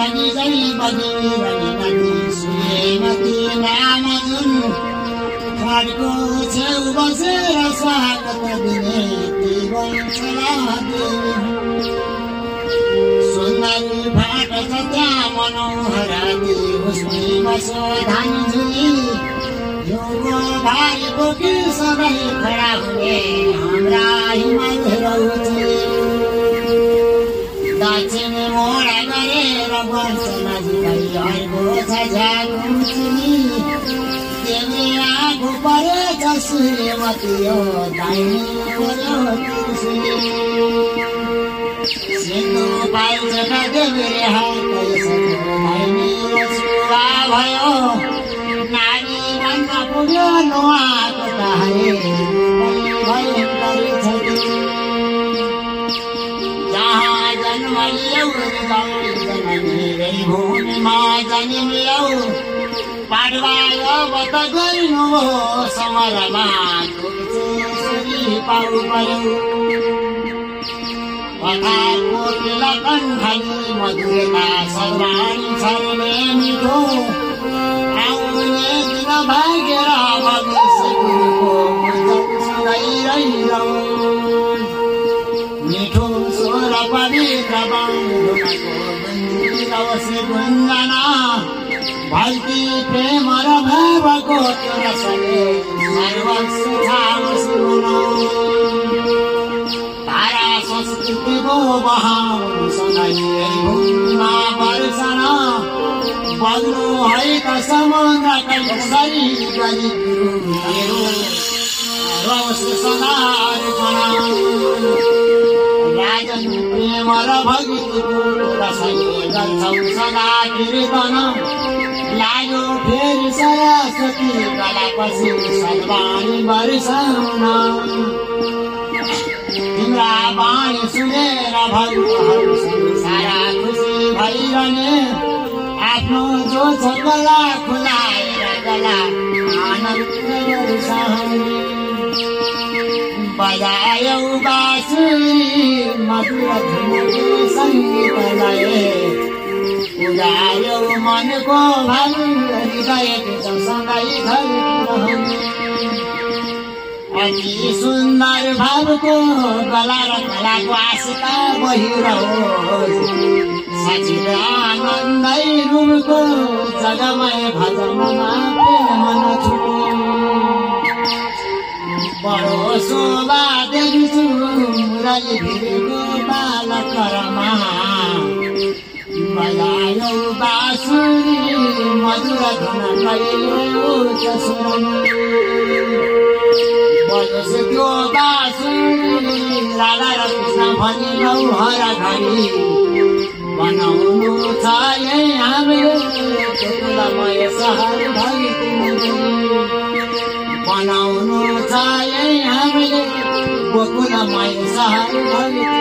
नदी जै बगिरहने नदी श्रीमती नाम जुन घरको छेउ बसेर स्वागत दिने ती वंशला देवी सुन्दरी भाट जत्या मनोहर ती उसमै बसो धानझुली यो भाइ बोकी सबै खडा हुने हाम्रा हिमाल रौछे दक्षिण मोडा गरेर वर्ष नजिकै अर्को छ झ्यालुनी देवले आगो परेछ सूर्यमती हो दाहिने पर्यो तुलसी सिन्धु पाइन्छ देवले हातै सको दाहिने रसुवा भयो नारी भन्न पुग्यो नुहाको कहानी भयङ्करी छ जहाँ जन्म लियौ जननी भूमिमा जन्मियौ पाडवायो बत गर्नु हो समरमा तुलसी पाउ पर्यो कथा कोकिला कण्ठली मधुरता सर्वाणी छर्ने मिठो आउने दिन भागेर भविष्यको सुनाइरहौ मिठो स्वर पवित्र बाहुको गुन्जिरहोस् गुन्जना भक्ति प्रेम र भावको त्यो रसले सर्वस्व छाओस् तारा संस्कृतिको बहाउनु सँगै भूमिमा वर्षन बग्नु है त समुद्र कसरी गरी रहोस् सदा राजन प्रेम र भक्तिको रसले गर्छौ सदा कीर्तन लाग्यो फेरि सरस्वती गलापछि सद्वाणी वर्षाउन तिम्रा बाणी सुनेर भक्तहरू सारा खुसी भइरहने आफ्नो जो छ गला खुलाएर गला आनन्द वर्षाउने बजायौ बाँसुरी मधुर धुन सङ्गीतलय उडाल्यौ मनको भल हृदयको सँगै धरिरहने अति सुन्दर भावको गला र गलाको आशिका बहिरहोस् सचिव आनन्दै रुमको जगमय भजनमा प्रेम नछुटो बडो शोभा देख्छु मुरली भिरेको बालकरमा बजायौ बाँसुरी मधुर धुन कहिल्यै बजोस् त्यो बाँसुरी राधा र कृष्ण भनिलौ हर घडी बनाउनु छ यही हामीले गोकुलमय सहर भक्ति बनाउनु छ यही हामीले गोकुलमय सहर भक्ति।